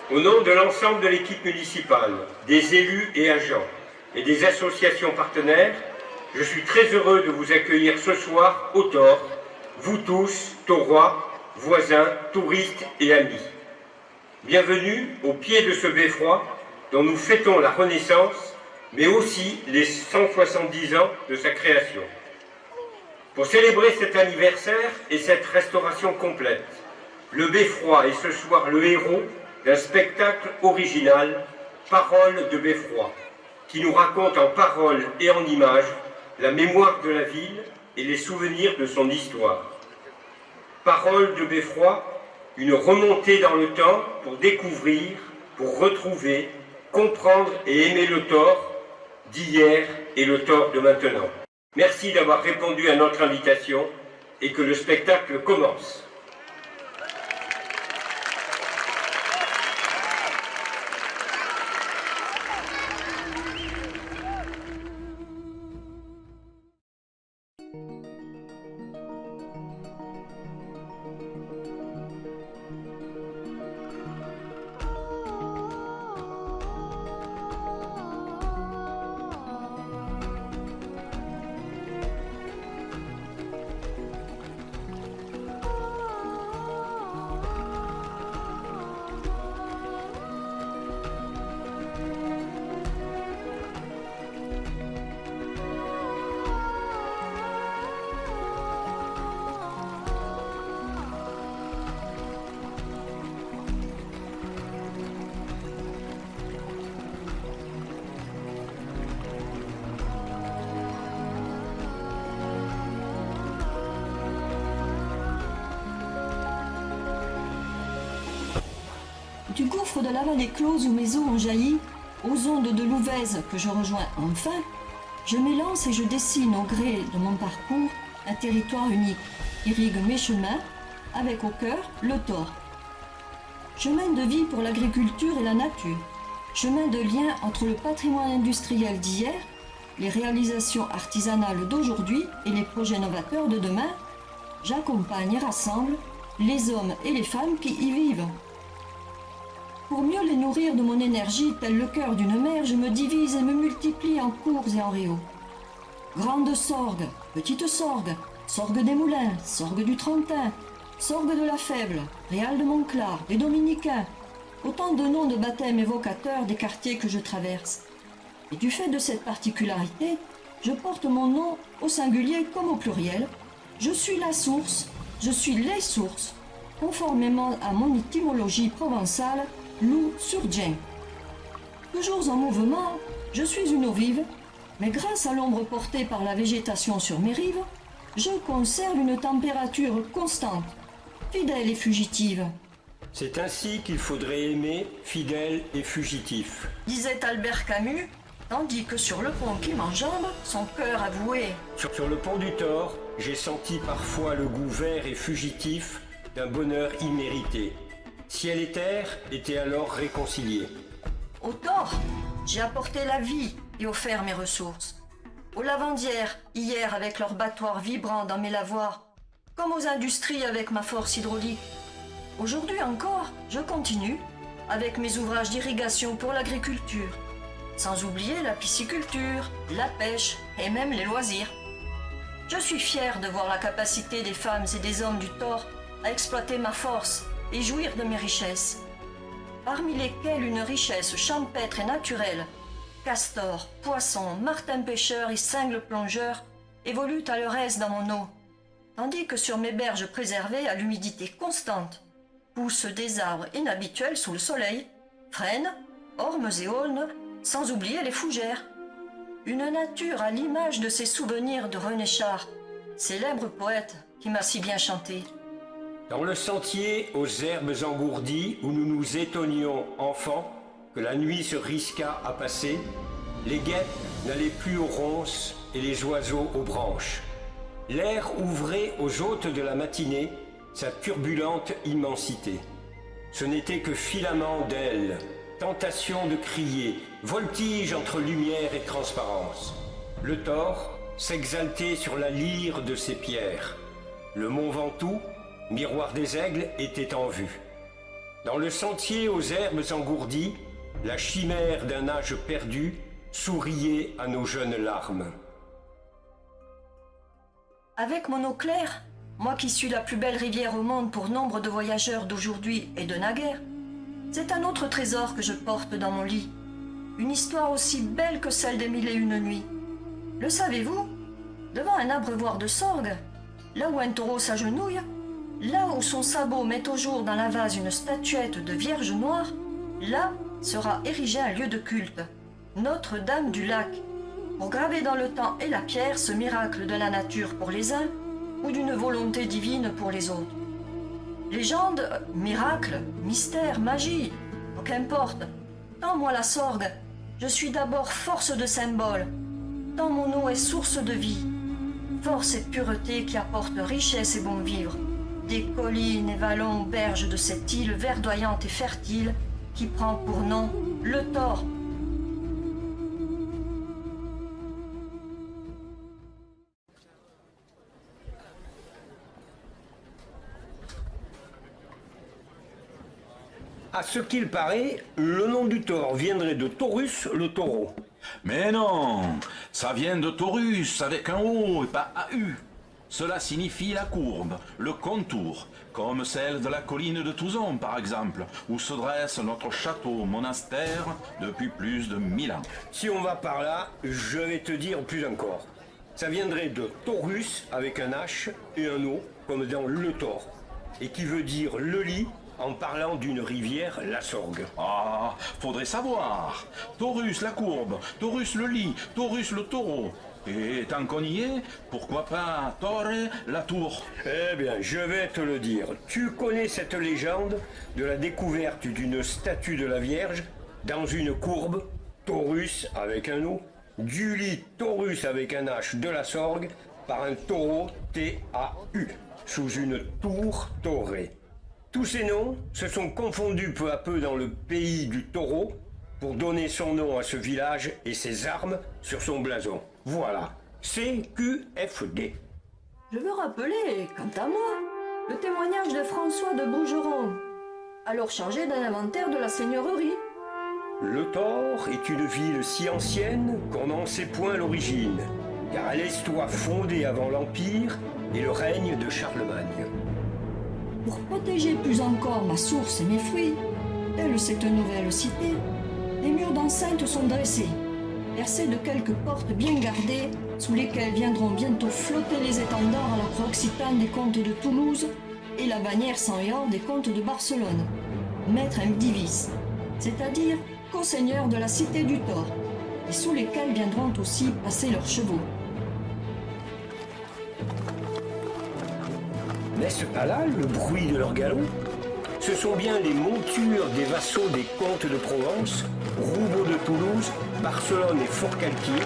Au nom de l'ensemble de l'équipe municipale, des élus et agents et des associations partenaires, je suis très heureux de vous accueillir ce soir au Thor, vous tous, taurois, voisins, touristes et amis. Bienvenue au pied de ce beffroi dont nous fêtons la Renaissance, mais aussi les 170 ans de sa création. Pour célébrer cet anniversaire et cette restauration complète, le Beffroi est ce soir le héros d'un spectacle original, Paroles de Beffroi, qui nous raconte en paroles et en images la mémoire de la ville et les souvenirs de son histoire. Paroles de Beffroi, une remontée dans le temps pour découvrir, pour retrouver, comprendre et aimer le Thor d'hier et le Thor de maintenant. Merci d'avoir répondu à notre invitation et que le spectacle commence. Du gouffre de la vallée close où mes eaux ont jailli, aux ondes de l'Ouvèze que je rejoins enfin, je m'élance et je dessine au gré de mon parcours un territoire unique, irrigue mes chemins, avec au cœur le Thor. Chemin de vie pour l'agriculture et la nature, chemin de lien entre le patrimoine industriel d'hier, les réalisations artisanales d'aujourd'hui et les projets novateurs de demain, j'accompagne et rassemble les hommes et les femmes qui y vivent. Pour mieux les nourrir de mon énergie, tel le cœur d'une mère, je me divise et me multiplie en cours et en réaux. Grande sorgue, petite sorgue, sorgue des moulins, sorgue du Trentin, sorgue de la Faible, Réal de Montclar, des Dominicains, autant de noms de baptême évocateurs des quartiers que je traverse. Et du fait de cette particularité, je porte mon nom au singulier comme au pluriel. Je suis la source, je suis les sources, conformément à mon étymologie provençale, loup sur Djen. Toujours en mouvement, je suis une eau vive, mais grâce à l'ombre portée par la végétation sur mes rives, je conserve une température constante, fidèle et fugitive. C'est ainsi qu'il faudrait aimer, fidèle et fugitif, disait Albert Camus, tandis que sur le pont qui m'enjambe, son cœur avoué. Sur le pont du Thor, j'ai senti parfois le goût vert et fugitif d'un bonheur immérité. Ciel et terre étaient alors réconciliés. Au Thor, j'ai apporté la vie et offert mes ressources. Aux lavandières, hier avec leurs battoirs vibrants dans mes lavoirs, comme aux industries avec ma force hydraulique. Aujourd'hui encore, je continue avec mes ouvrages d'irrigation pour l'agriculture, sans oublier la pisciculture, la pêche et même les loisirs. Je suis fier de voir la capacité des femmes et des hommes du Thor à exploiter ma force et jouir de mes richesses, parmi lesquelles une richesse champêtre et naturelle. Castors, poissons, martins pêcheurs et cingles plongeurs évoluent à leur aise dans mon eau, tandis que sur mes berges préservées à l'humidité constante poussent des arbres inhabituels sous le soleil, frênes, ormes et aulnes, sans oublier les fougères. Une nature à l'image de ces souvenirs de René Char, célèbre poète qui m'a si bien chanté. Dans le sentier aux herbes engourdies où nous nous étonnions enfants que la nuit se risqua à passer, les guêpes n'allaient plus aux ronces et les oiseaux aux branches. L'air ouvrait aux hôtes de la matinée sa turbulente immensité. Ce n'était que filaments d'ailes, tentation de crier, voltige entre lumière et transparence. Le Thor s'exaltait sur la lyre de ses pierres. Le mont Ventoux, miroir des aigles, était en vue. Dans le sentier aux herbes engourdies, la chimère d'un âge perdu souriait à nos jeunes larmes. Avec mon eau claire, moi qui suis la plus belle rivière au monde pour nombre de voyageurs d'aujourd'hui et de naguère, c'est un autre trésor que je porte dans mon lit. Une histoire aussi belle que celle des 1001 nuits. Le savez-vous? Devant un abreuvoir de sorgue, là où un taureau s'agenouille, là où son sabot met au jour dans la vase une statuette de Vierge noire, là sera érigé un lieu de culte, Notre-Dame du Lac, pour graver dans le temps et la pierre ce miracle de la nature pour les uns ou d'une volonté divine pour les autres. Légende, miracle, mystère, magie, qu'importe, tant moi la sorgue, je suis d'abord force de symbole, tant mon eau est source de vie, force et pureté qui apportent richesse et bon vivre, des collines et vallons berges de cette île verdoyante et fertile qui prend pour nom le Thor. À ce qu'il paraît, le nom du Thor viendrait de Taurus, le taureau. Mais non, ça vient de Taurus avec un O et pas AU. Cela signifie la courbe, le contour, comme celle de la colline de Touzon par exemple, où se dresse notre château monastère depuis plus de 1000 ans. Si on va par là, je vais te dire plus encore. Ça viendrait de Taurus avec un H et un O, comme dans le Thor, et qui veut dire le lit en parlant d'une rivière, la Sorgue. Ah, faudrait savoir. Taurus la courbe, Taurus le lit, Taurus le taureau. Et tant qu'on y est, pourquoi pas Torre la tour? Eh bien, je vais te le dire. Tu connais cette légende de la découverte d'une statue de la Vierge dans une courbe, Taurus avec un O, du lit Taurus avec un H de la Sorgue, par un taureau T-A-U, sous une tour taurée. Tous ces noms se sont confondus peu à peu dans le pays du taureau pour donner son nom à ce village et ses armes sur son blason. Voilà, CQFD. Je veux rappeler, quant à moi, le témoignage de François de Bougeron, alors chargé d'un inventaire de la seigneurie. Le Thor est une ville si ancienne qu'on n'en sait point l'origine, car elle est soit fondée avant l'Empire et le règne de Charlemagne. Pour protéger plus encore ma source et mes fruits, telle cette nouvelle cité, les murs d'enceinte sont dressés, percés de quelques portes bien gardées, sous lesquelles viendront bientôt flotter les étendards à la croix occitane des comtes de Toulouse et la bannière sans et or des comtes de Barcelone, maître divis, c'est-à-dire co-seigneurs de la cité du Thor, et sous lesquels viendront aussi passer leurs chevaux. N'est-ce pas là le bruit de leurs galons? Ce sont bien les montures des vassaux des comtes de Provence, Roubaud de Toulouse, Barcelone et Forcalquier,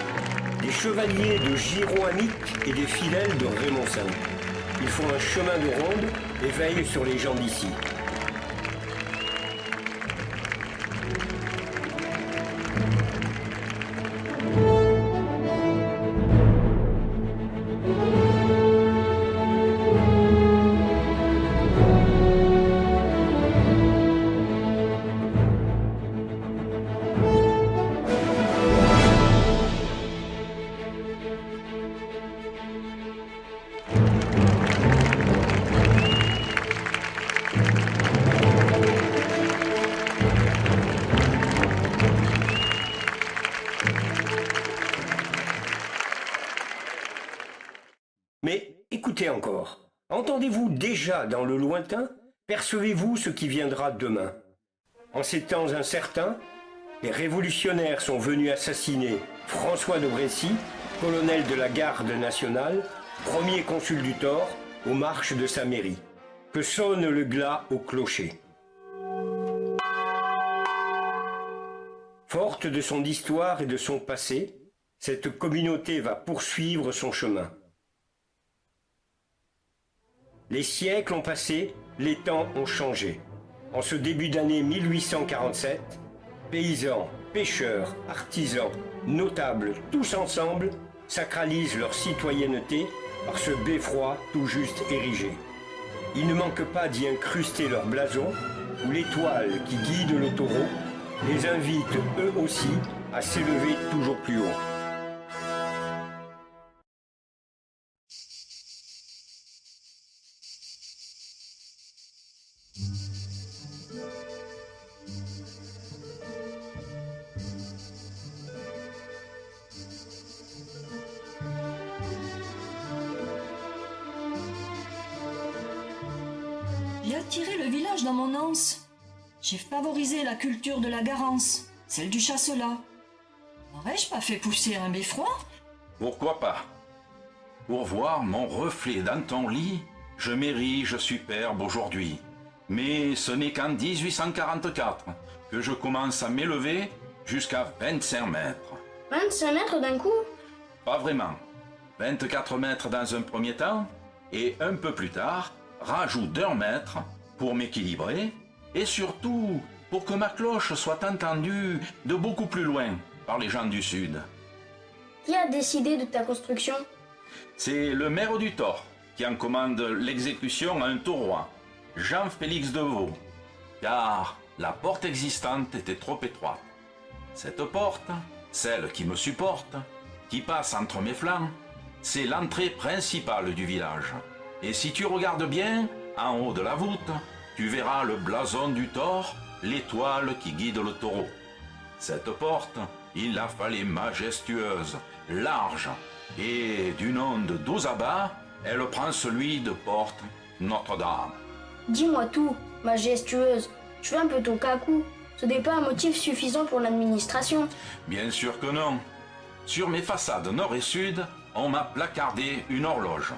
des chevaliers de Gironamique et des fidèles de Raymond V. Ils font un chemin de ronde et veillent sur les gens d'ici. Mais écoutez encore, entendez-vous déjà dans le lointain, percevez-vous ce qui viendra demain? En ces temps incertains, les révolutionnaires sont venus assassiner François de Brécy, colonel de la garde nationale, premier consul du Thor, aux marches de sa mairie. Que sonne le glas au clocher. Forte de son histoire et de son passé, cette communauté va poursuivre son chemin. Les siècles ont passé, les temps ont changé. En ce début d'année 1847, paysans, pêcheurs, artisans, notables, tous ensemble, sacralisent leur citoyenneté par ce beffroi tout juste érigé. Il ne manque pas d'y incruster leur blason, où l'étoile qui guide le taureau les invite eux aussi à s'élever toujours plus haut. J'ai attiré le village dans mon anse. J'ai favorisé la culture de la garance, celle du chasselas. N'aurais-je pas fait pousser un beffroi? Pourquoi pas? Pour voir mon reflet dans ton lit, je m'érige superbe aujourd'hui. Mais ce n'est qu'en 1844 que je commence à m'élever jusqu'à 25 mètres. 25 mètres d'un coup? Pas vraiment. 24 mètres dans un premier temps, et un peu plus tard, rajoute d'1 mètre pour m'équilibrer, et surtout pour que ma cloche soit entendue de beaucoup plus loin par les gens du Sud. Qui a décidé de ta construction? C'est le maire du Thor qui en commande l'exécution à un taurois, Jean-Félix Deveau, car la porte existante était trop étroite. Cette porte, celle qui me supporte, qui passe entre mes flancs, c'est l'entrée principale du village. Et si tu regardes bien, en haut de la voûte, tu verras le blason du Thor, l'étoile qui guide le taureau. Cette porte, il la fallait majestueuse, large, et du nom de Douzaba, elle prend celui de porte Notre-Dame. Dis-moi tout, majestueuse. Tu fais un peu ton cacou. Ce n'est pas un motif suffisant pour l'administration. Bien sûr que non. Sur mes façades nord et sud, on m'a placardé une horloge.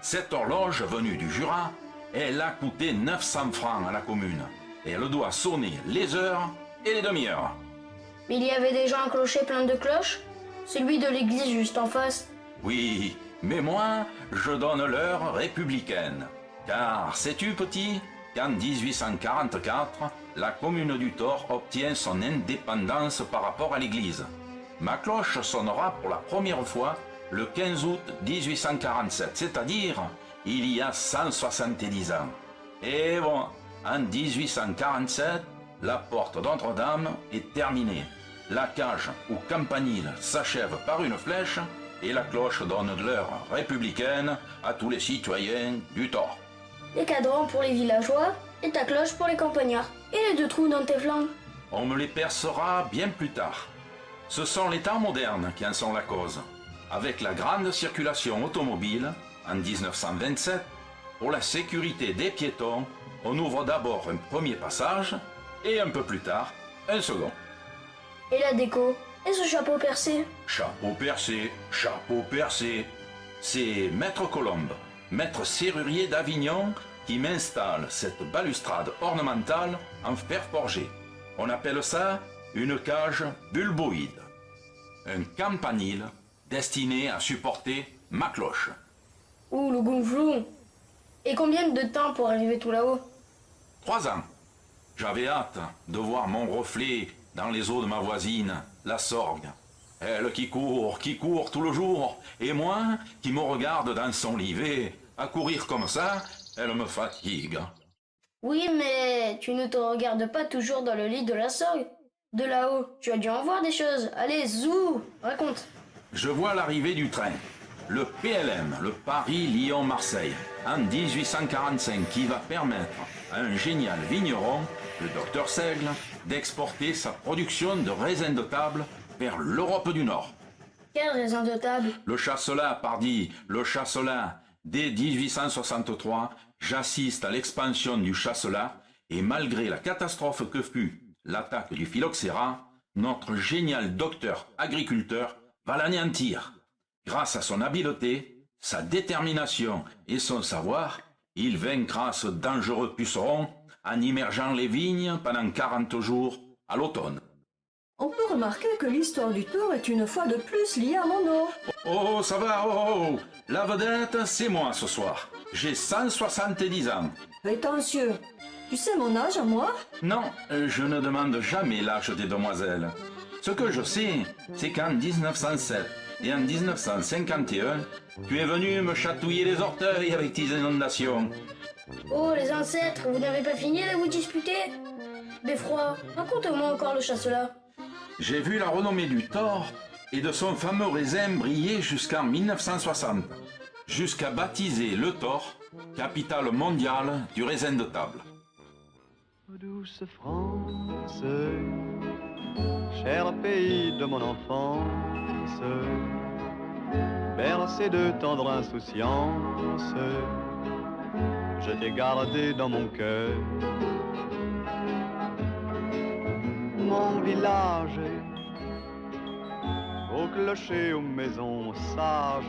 Cette horloge, venue du Jura, elle a coûté 900 francs à la commune. Et elle doit sonner les heures et les demi-heures. Mais il y avait déjà un clocher plein de cloches? Celui de l'église juste en face. Oui, mais moi, je donne l'heure républicaine. Car sais-tu, petit, qu'en 1844, la commune du Thor obtient son indépendance par rapport à l'église. Ma cloche sonnera pour la première fois le 15 août 1847, c'est-à-dire il y a 170 ans. Et bon, en 1847, la porte Notre-Dame est terminée. La cage ou campanile s'achève par une flèche et la cloche donne de l'heure républicaine à tous les citoyens du Thor. Les cadrans pour les villageois et ta cloche pour les campagnards. Et les 2 trous dans tes flancs? On me les percera bien plus tard. Ce sont les temps modernes qui en sont la cause. Avec la grande circulation automobile, en 1927, pour la sécurité des piétons, on ouvre d'abord un premier passage et un peu plus tard, un second. Et la déco? Et ce chapeau percé? Chapeau percé, chapeau percé. C'est Maître Colombe, maître serrurier d'Avignon, qui m'installe cette balustrade ornementale en fer forgé. On appelle ça une cage bulboïde. Un campanile destiné à supporter ma cloche. Ouh, le gonflou. Et combien de temps pour arriver tout là-haut? 3 ans. J'avais hâte de voir mon reflet dans les eaux de ma voisine, la Sorgue. Elle qui court tout le jour, et moi qui me regarde dans son livet, à courir comme ça, elle me fatigue. Oui, mais tu ne te regardes pas toujours dans le lit de la Sorgue. De là-haut, tu as dû en voir des choses. Allez, zou, raconte. Je vois l'arrivée du train, le PLM, le Paris-Lyon-Marseille, en 1845, qui va permettre à un génial vigneron, le docteur Seigle, d'exporter sa production de raisins de table vers l'Europe du Nord. Quel raisin de table? Le chasselas, pardi, le chasselas. Dès 1863, j'assiste à l'expansion du chasselas et malgré la catastrophe que fut l'attaque du phylloxéra, notre génial docteur agriculteur va l'anéantir. Grâce à son habileté, sa détermination et son savoir, il vaincra ce dangereux puceron en immergeant les vignes pendant 40 jours à l'automne. On peut remarquer que l'histoire du Thor est une fois de plus liée à mon nom. Oh, ça va, oh. La vedette, c'est moi ce soir. J'ai 170 ans. Prétentieux. Tu sais mon âge à moi? Non, je ne demande jamais l'âge des demoiselles. Ce que je sais, c'est qu'en 1907 et en 1951, tu es venu me chatouiller les orteils avec tes inondations. Oh, les ancêtres, vous n'avez pas fini de vous disputer? Beffroi, raconte-moi encore le chasse-là. J'ai vu la renommée du Thor et de son fameux raisin briller jusqu'en 1960, jusqu'à baptiser le Thor, capitale mondiale du raisin de table. Douce France, cher pays de mon enfance, bercé de tendre insouciance, je t'ai gardé dans mon cœur. Mon village, au clocher, aux maisons sages,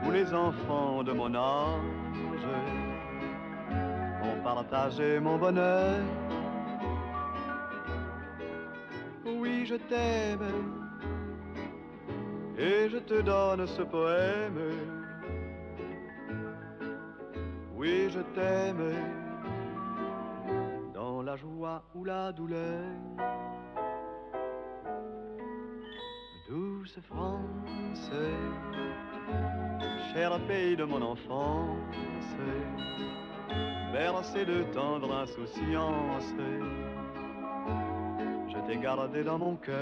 où les enfants de mon âge ont partagé mon bonheur. Oui, je t'aime et je te donne ce poème. Oui, je t'aime dans la joie ou la douleur. Douce France, cher pays de mon enfance, bercé de tendre insouciance, je t'ai gardé dans mon cœur.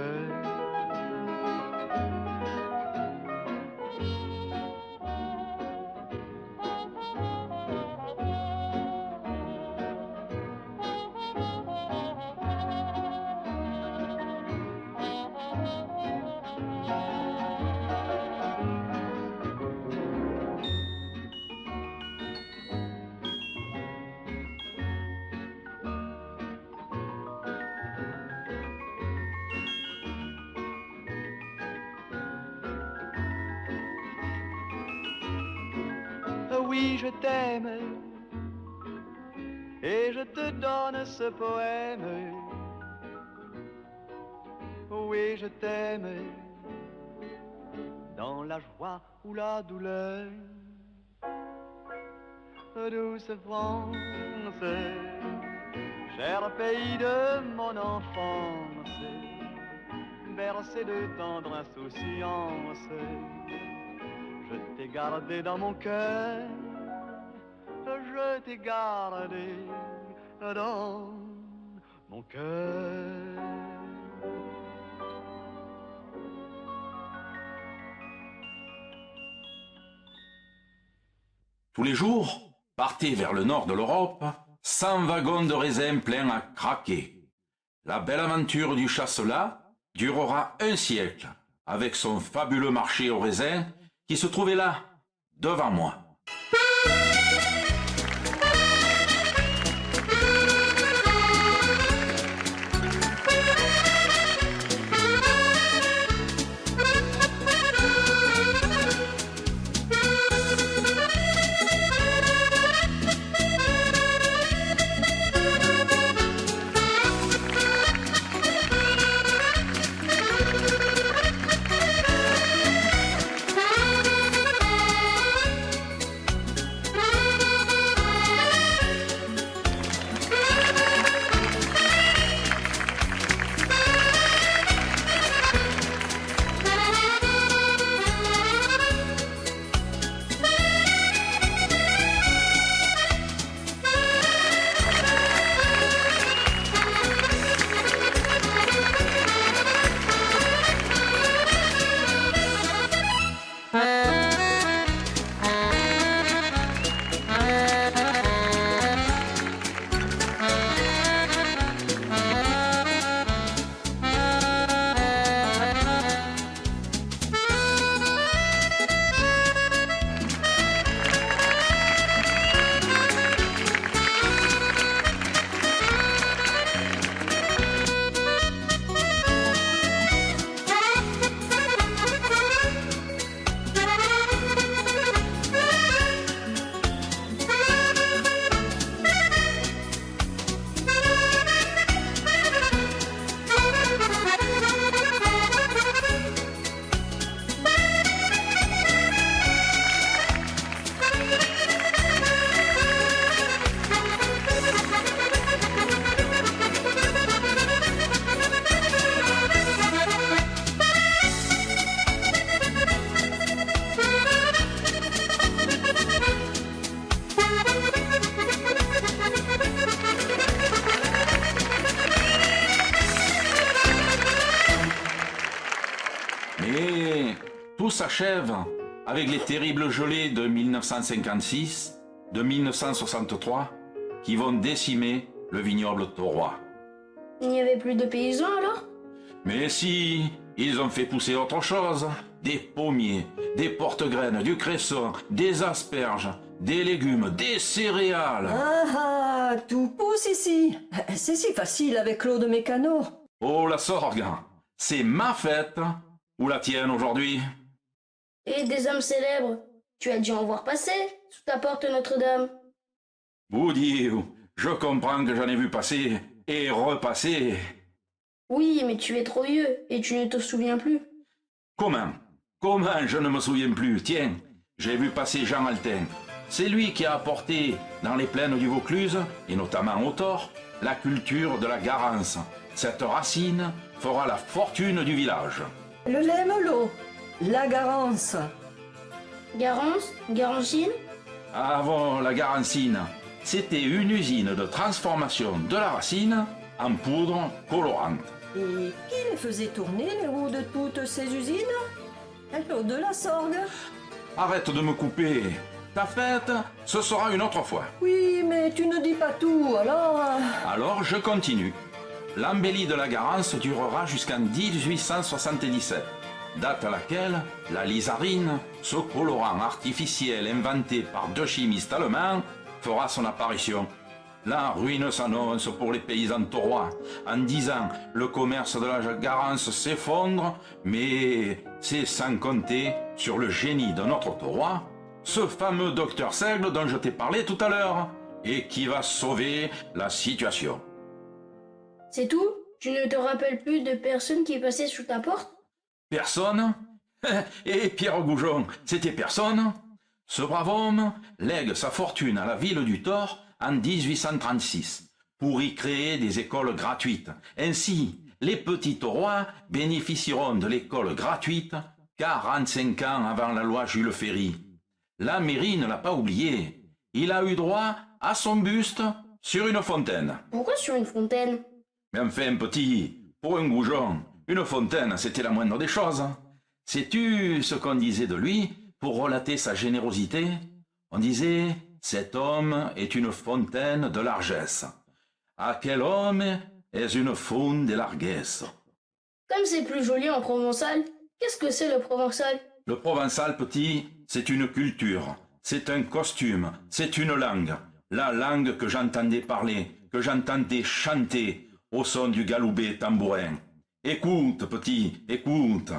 Oui, je t'aime et je te donne ce poème. Oui, je t'aime dans la joie ou la douleur. Douce France, cher pays de mon enfance, bercé de tendre insouciance, je t'ai gardé dans mon cœur, je t'ai gardé dans mon cœur. Tous les jours, partez vers le nord de l'Europe, 100 wagons de raisins pleins à craquer. La belle aventure du chasse-là durera un siècle, avec son fabuleux marché aux raisins qui se trouvait là, devant moi. s'achève avec les terribles gelées de 1956, de 1963, qui vont décimer le vignoble taurois. Il n'y avait plus de paysans alors? Mais si, ils ont fait pousser autre chose. Des pommiers, des porte-graines, du cresson, des asperges, des légumes, des céréales. Ah, tout pousse ici. C'est si facile avec Claude Mécano. Oh, la sorgue, c'est ma fête ou la tienne aujourd'hui? Et des hommes célèbres? Tu as dû en voir passer sous ta porte Notre-Dame. Boudieu, je comprends que j'en ai vu passer et repasser. Oui, mais tu es trop vieux et tu ne te souviens plus. Comment je ne me souviens plus? Tiens, j'ai vu passer Jean Altin. C'est lui qui a apporté dans les plaines du Vaucluse, et notamment au Thor, la culture de la garance. Cette racine fera la fortune du village. Le lait melot, la garance. Garance? Garancine? Avant la garancine, c'était une usine de transformation de la racine en poudre colorante. Et qui les faisait tourner, les roues de toutes ces usines? Claude de la Sorgue. Arrête de me couper. Ta fête, ce sera une autre fois. Oui, mais tu ne dis pas tout, alors... Alors je continue. L'embellie de la Garance durera jusqu'en 1877, date à laquelle la lysarine, ce colorant artificiel inventé par deux chimistes allemands, fera son apparition. La ruine s'annonce pour les paysans taurois. En 10 ans, le commerce de la Garance s'effondre, mais c'est sans compter sur le génie de notre taurois, ce fameux docteur Seigle dont je t'ai parlé tout à l'heure, et qui va sauver la situation. C'est tout? Tu ne te rappelles plus de personne qui est passée sous ta porte? Personne? Et Pierre Goujon, c'était personne? Ce brave homme lègue sa fortune à la ville du Thor en 1836 pour y créer des écoles gratuites. Ainsi, les petits taurois bénéficieront de l'école gratuite 45 ans avant la loi Jules Ferry. La mairie ne l'a pas oublié. Il a eu droit à son buste sur une fontaine. Pourquoi sur une fontaine? Mais enfin, petit, pour un goujon, une fontaine, c'était la moindre des choses. Sais-tu ce qu'on disait de lui pour relater sa générosité? On disait, cet homme est une fontaine de largesse. À quel homme est une faune de largesse? Comme c'est plus joli en provençal, qu'est-ce que c'est le provençal? Le provençal, petit, c'est une culture, c'est un costume, c'est une langue. La langue que j'entendais parler, que j'entendais chanter au son du galoubet tambourin. Écoute, petit, écoute.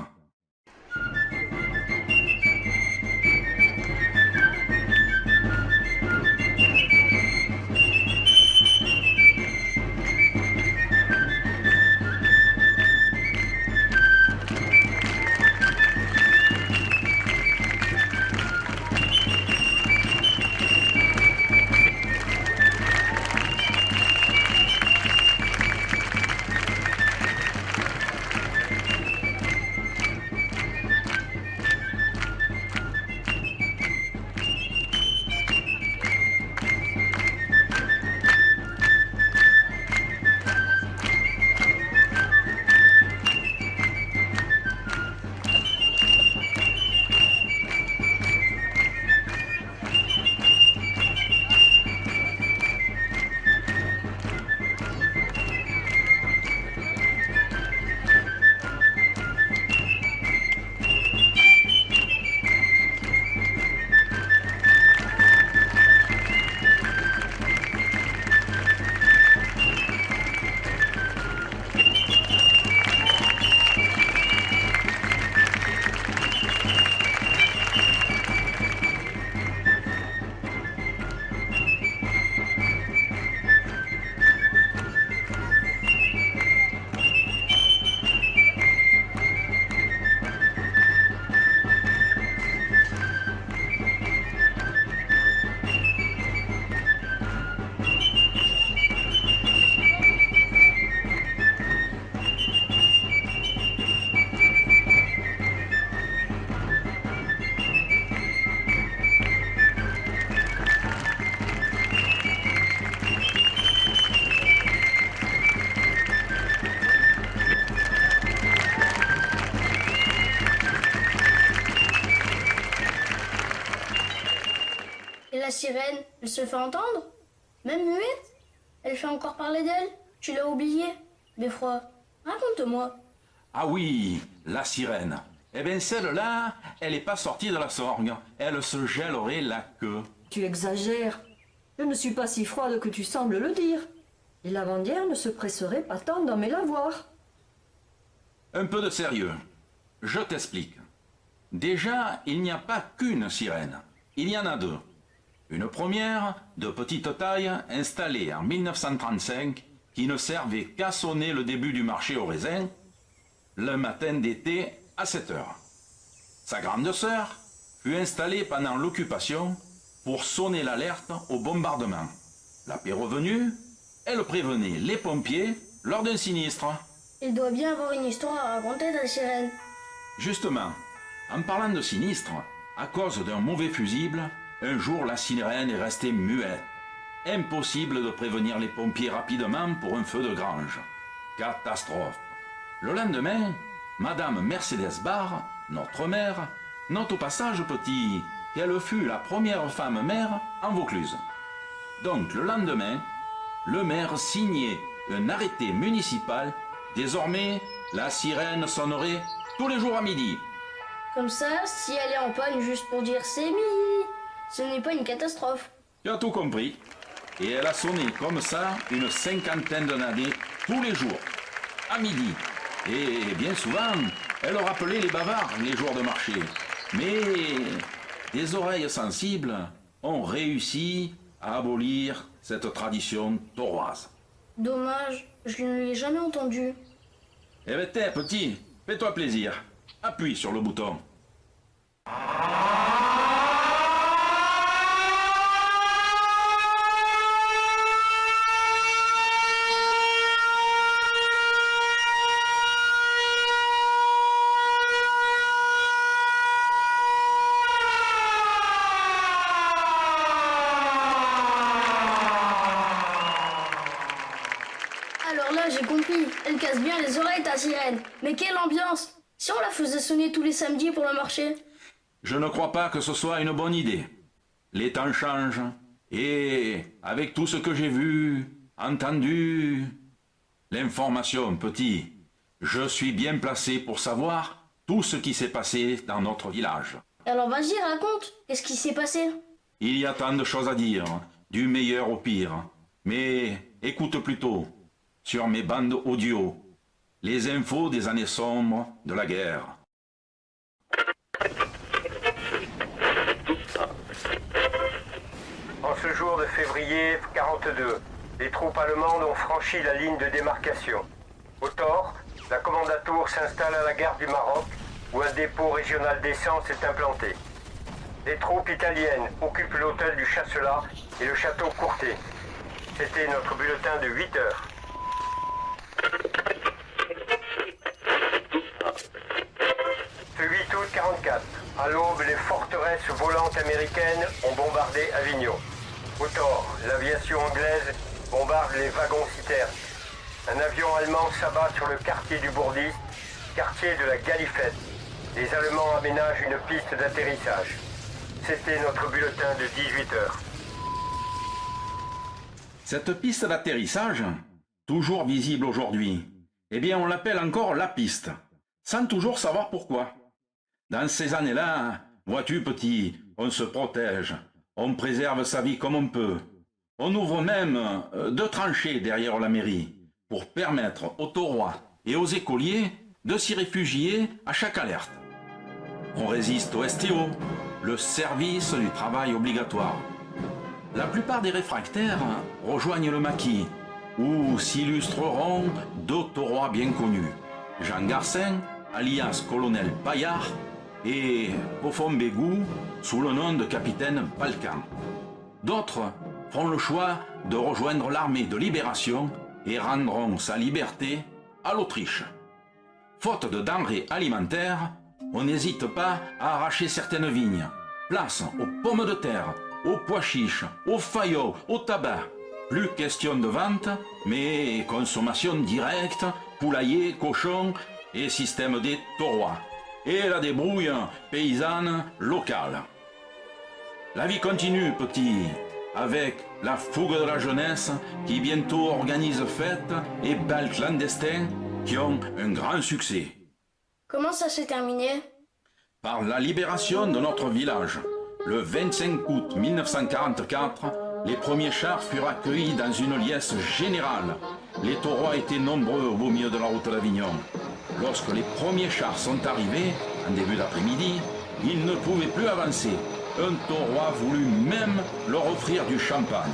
Et la sirène, elle se fait entendre? Même muette? Elle fait encore parler d'elle? Tu l'as oublié? Beffroi, raconte-moi. Ah oui, la sirène. Eh bien celle-là, elle n'est pas sortie de la sorgue. Elle se gèlerait la queue. Tu exagères. Je ne suis pas si froide que tu sembles le dire. Les lavandières ne se presseraient pas tant d'en me la voir. Un peu de sérieux. Je t'explique. Déjà, il n'y a pas qu'une sirène. Il y en a deux. Une première, de petite taille, installée en 1935, qui ne servait qu'à sonner le début du marché au raisin, le matin d'été à 7 heures. Sa grande sœur fut installée pendant l'occupation pour sonner l'alerte au bombardement. La paix revenue, elle prévenait les pompiers lors d'un sinistre. Il doit bien avoir une histoire à raconter, ta sirène. Justement, en parlant de sinistre, à cause d'un mauvais fusible, un jour la sirène est restée muette. Impossible de prévenir les pompiers rapidement pour un feu de grange. Catastrophe. Le lendemain, Madame Mercedes Barr, notre mère, note au passage petit qu'elle fut la première femme maire en Vaucluse. Donc le lendemain, le maire signait un arrêté municipal. Désormais, la sirène sonnerait tous les jours à midi. Comme ça, si elle est en panne juste pour dire c'est midi, ce n'est pas une catastrophe. Tu as tout compris. Et elle a sonné comme ça une cinquantaine d'années tous les jours, à midi. Et bien souvent, elle rappelait les bavards les jours de marché. Mais des oreilles sensibles ont réussi à abolir cette tradition tauroise. Dommage, je ne l'ai jamais entendu. Eh ben t'es petit, fais-toi plaisir. Appuie sur le bouton. Alors là, j'ai compris. Elle casse bien les oreilles, ta sirène. Mais quelle ambiance! Si on la faisait sonner tous les samedis pour le marché? Je ne crois pas que ce soit une bonne idée. Les temps changent. Et avec tout ce que j'ai vu, entendu... L'information, petit. Je suis bien placé pour savoir tout ce qui s'est passé dans notre village. Alors vas-y, raconte. Qu'est-ce qui s'est passé? Il y a tant de choses à dire, du meilleur au pire. Mais écoute plutôt, sur mes bandes audio, les infos des années sombres de la guerre. En ce jour de février 42, les troupes allemandes ont franchi la ligne de démarcation. Au Thor, la Kommandantur s'installe à la gare du Maroc, où un dépôt régional d'essence est implanté. Les troupes italiennes occupent l'hôtel du Chasselas et le château Courtet. C'était notre bulletin de 8 heures. Ce 8 août 44, à l'aube, les forteresses volantes américaines ont bombardé Avignon. Au Thor, l'aviation anglaise bombarde les wagons-citernes. Un avion allemand s'abat sur le quartier du Bourdis, quartier de la Galifette. Les Allemands aménagent une piste d'atterrissage. C'était notre bulletin de 18 heures. Cette piste d'atterrissage, toujours visible aujourd'hui, eh bien on l'appelle encore la piste, sans toujours savoir pourquoi. Dans ces années-là, vois-tu petit, on se protège, on préserve sa vie comme on peut. On ouvre même 2 tranchées derrière la mairie pour permettre aux taurois et aux écoliers de s'y réfugier à chaque alerte. On résiste au STO, le service du travail obligatoire. La plupart des réfractaires rejoignent le maquis, où s'illustreront 2 taurois bien connus, Jean Garcin, alias colonel Paillard, et Poffon Bégou, sous le nom de capitaine Balkan. D'autres feront le choix de rejoindre l'armée de libération et rendront sa liberté à l'Autriche. Faute de denrées alimentaires, on n'hésite pas à arracher certaines vignes. Place aux pommes de terre, aux pois chiches, aux faillots, au tabac. Plus question de vente, mais consommation directe, poulailler, cochon et système des taurois. Et la débrouille paysanne locale. La vie continue, petit, avec la fougue de la jeunesse qui bientôt organise fêtes et bals clandestins qui ont un grand succès. Comment ça s'est terminé? Par la libération de notre village. Le 25 août 1944, les premiers chars furent accueillis dans une liesse générale. Les taureaux étaient nombreux au beau milieu de la route d'Avignon. Lorsque les premiers chars sont arrivés, en début d'après-midi, ils ne pouvaient plus avancer. Un taureau a voulu même leur offrir du champagne.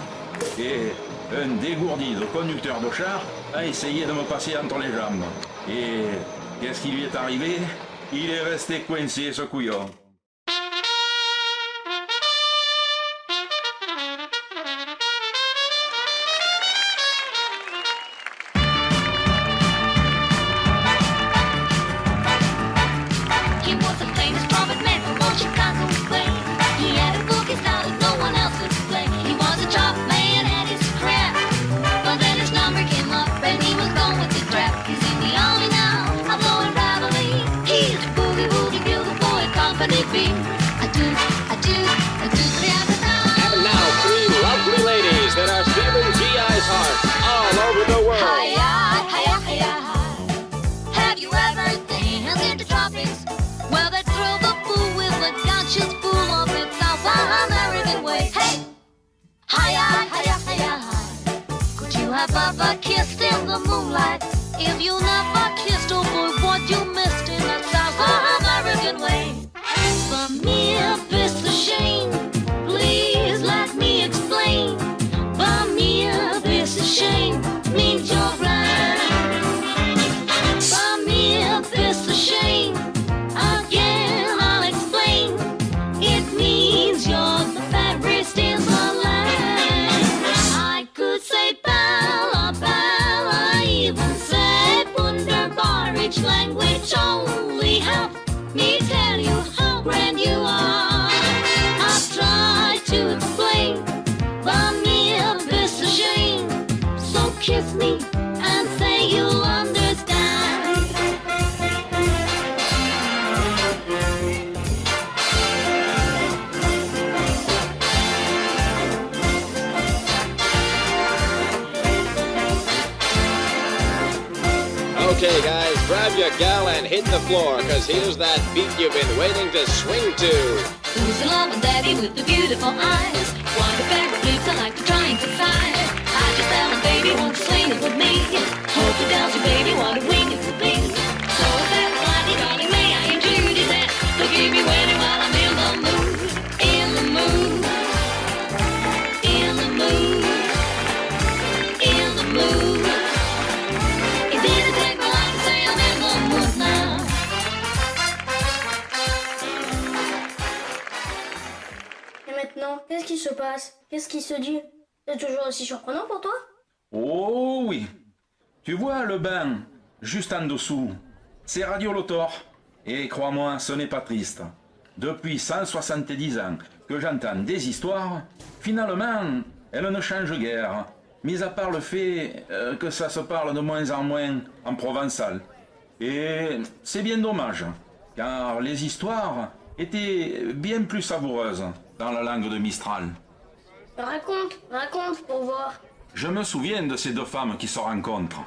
Et un dégourdi de conducteur de char a essayé de me passer entre les jambes. Et qu'est-ce qui lui est arrivé? Il est resté coincé, ce couillon. He was a famous trumpet man from old Chicago way. He had a boogie style that no one else could play. He was a job man at his craft, but then his number came up and he was going with the draft. He's in the army now, I'm blowing Ravelin. He's the boogie woogie bugle boy, company B. I do, And now, three lovely ladies that are Stephen G.I.'s heart all over the world. Hi-ya, hi-ya, hi-ya, hi. Have you ever danced in the tropics? Well, they throw the fool with the conscience full of it, South American way. Hey! Hi-ya, hi-ya, hi-ya, hi. Could you have ever kissed in the moonlight? If you never kissed, oh boy, what you missed in that South American way. For me, if it's a shame, please let me explain. For me, if it's a shame, means you're blind. For me, if it's a shame, again I'll explain. It means you're the fairest in the land. I could say Bella, Bella, even say Wunderbar. Each language only help me tell you how grand you are. I've tried to explain, but me if it's a shame. So kiss me and say you'll understand. Okay, guys, grab your gal and hit the floor, cause here's that beat you've been waiting to swing to. Who's in love with daddy with the beautiful eyes? What a pair of lips I like to try and decide. I just tell him, baby, won't you swing it with me? Hope he tells you, baby, what a wing it would be. So if that lightning, darling, may I introduce that? Forgive me waiting while I'm in the mood. In the mood. In the mood. In the mood. It didn't take me long to say I'm in the mood now. Et maintenant, qu'est-ce qui se passe? Qu'est-ce qui se dit? C'est toujours aussi surprenant pour toi? Oh oui. Tu vois le bain, juste en dessous, c'est Radio Lotor. Et crois-moi, ce n'est pas triste. Depuis 170 ans que j'entends des histoires, finalement, elles ne changent guère, mis à part le fait que ça se parle de moins en moins en provençal. Et c'est bien dommage, car les histoires étaient bien plus savoureuses dans la langue de Mistral. Raconte pour voir. Je me souviens de ces deux femmes qui se rencontrent.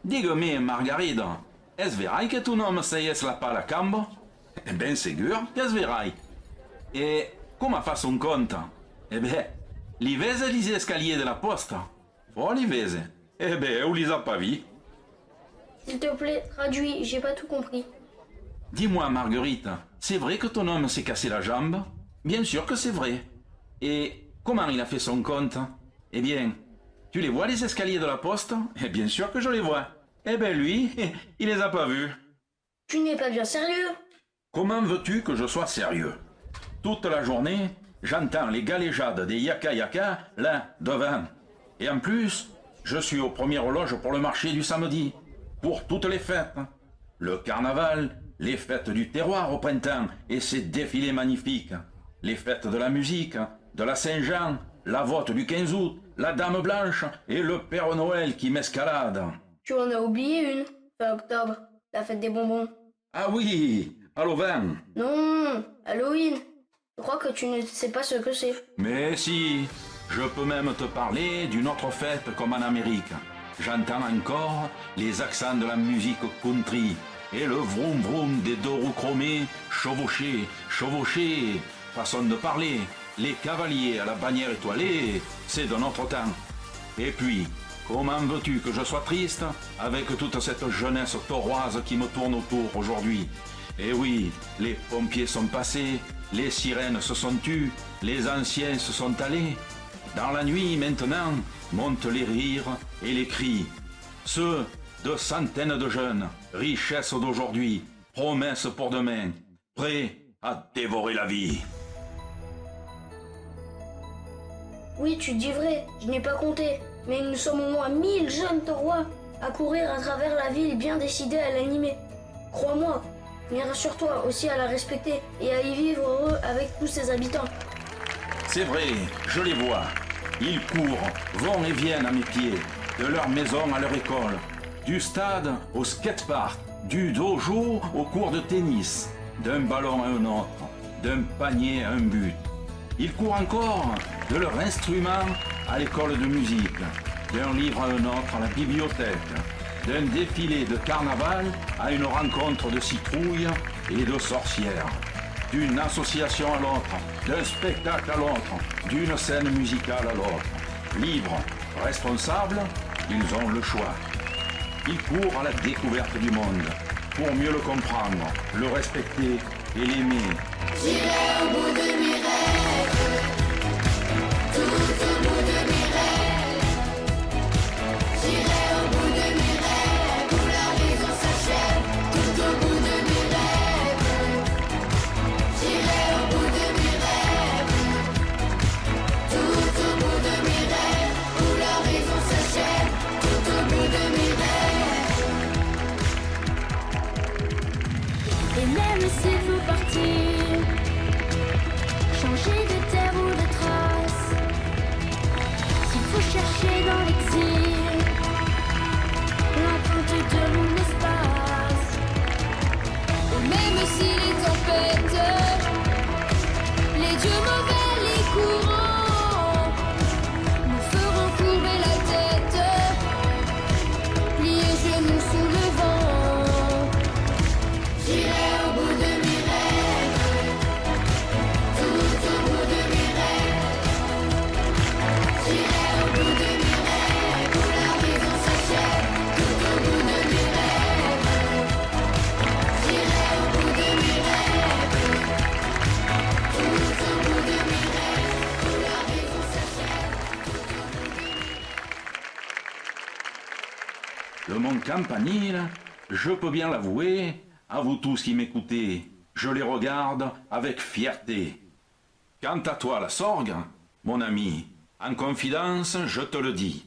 Digue-moi, Margarida, est-ce vrai que ton homme se la pas la cambre? Eh bien, sûr que c'est vrai. Et comment fait son compte? Eh bien, li vese les escaliers de la poste. Oh, li vese. Eh bien, on les a pas vus. S'il te plaît, traduis, j'ai pas tout compris. Dis-moi, Marguerite, c'est vrai que ton homme s'est cassé la jambe? Bien sûr que c'est vrai. Et comment il a fait son compte? Eh bien, tu les vois les escaliers de la poste? Eh bien sûr que je les vois. Eh bien lui, il les a pas vus. Tu n'es pas bien sérieux? Comment veux-tu que je sois sérieux? Toute la journée, j'entends les galéjades des yaka-yaka, là, devant. Et en plus, je suis aux premières loges pour le marché du samedi, pour toutes les fêtes. Le carnaval, les fêtes du terroir au printemps et ses défilés magnifiques. Les fêtes de la musique, de la Saint-Jean, la vote du 15 août, la Dame Blanche et le Père Noël qui m'escalade. Tu en as oublié une, fin octobre, la fête des bonbons. Ah oui, à l'Auvent. Non, Halloween. Je crois que tu ne sais pas ce que c'est. Mais si, je peux même te parler d'une autre fête comme en Amérique. J'entends encore les accents de la musique country et le vroom vroom des deux roues chromées, chevauchées, chevauchées, façon de parler. Les cavaliers à la bannière étoilée, c'est de notre temps. Et puis, comment veux-tu que je sois triste avec toute cette jeunesse tauroise qui me tourne autour aujourd'hui? Eh oui, les pompiers sont passés, les sirènes se sont tues, les anciens se sont allés. Dans la nuit, maintenant, montent les rires et les cris. Ceux de centaines de jeunes, richesses d'aujourd'hui, promesses pour demain, prêts à dévorer la vie. Oui, tu dis vrai, je n'ai pas compté. Mais nous sommes au moins 1000 jeunes taurois à courir à travers la ville bien décidés à l'animer. Crois-moi, mais rassure-toi aussi à la respecter et à y vivre heureux avec tous ses habitants. C'est vrai, je les vois. Ils courent, vont et viennent à mes pieds, de leur maison à leur école, du stade au skatepark, du dojo au cours de tennis, d'un ballon à un autre, d'un panier à un but. Ils courent encore de leur instrument à l'école de musique, d'un livre à un autre à la bibliothèque, d'un défilé de carnaval à une rencontre de citrouilles et de sorcières, d'une association à l'autre, d'un spectacle à l'autre, d'une scène musicale à l'autre. Libres, responsables, ils ont le choix. Ils courent à la découverte du monde, pour mieux le comprendre, le respecter et l'aimer. J'irai au bout de mes rêves, tout au bout de mes rêves. J'irai au bout de mes rêves, où la raison s'achève, tout au bout de mes rêves. J'irai au bout de mes rêves, tout au bout de mes rêves, où la raison s'achève, tout au bout de mes rêves. Et même s'il faut partir, changer de terre ou de trace, s'il faut chercher dans l'exil l'empreinte de mon espace. Et même si les tempêtes, les dieux mauvais, les courants nous feront courber la tête, plier genoux sous le vent. J'irai au bout de mes rêves, tout au bout de mes rêves. J'irai au bout de mes rêves, où la raison s'achève, tout au bout de mes rêves. J'irai au bout de mes rêves, tout au bout de mes rêves, où la raison s'achève, tout au bout de mes rêves. Le monde campanile, je peux bien l'avouer, à vous tous qui m'écoutez, je les regarde avec fierté. Quant à toi, la sorgue, mon ami, en confidence, je te le dis,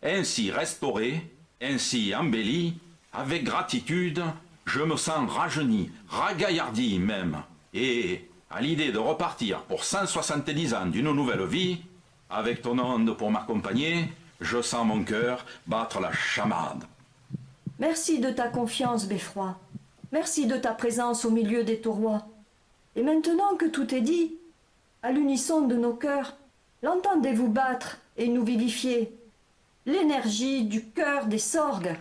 ainsi restauré, ainsi embelli, avec gratitude, je me sens rajeuni, ragaillardi même, et à l'idée de repartir pour 170 ans d'une nouvelle vie, avec ton onde pour m'accompagner, je sens mon cœur battre la chamade. Merci de ta confiance, Beffroi. Merci de ta présence au milieu des taurois. Et maintenant que tout est dit, à l'unisson de nos cœurs, l'entendez-vous battre et nous vivifier? L'énergie du cœur des sorgues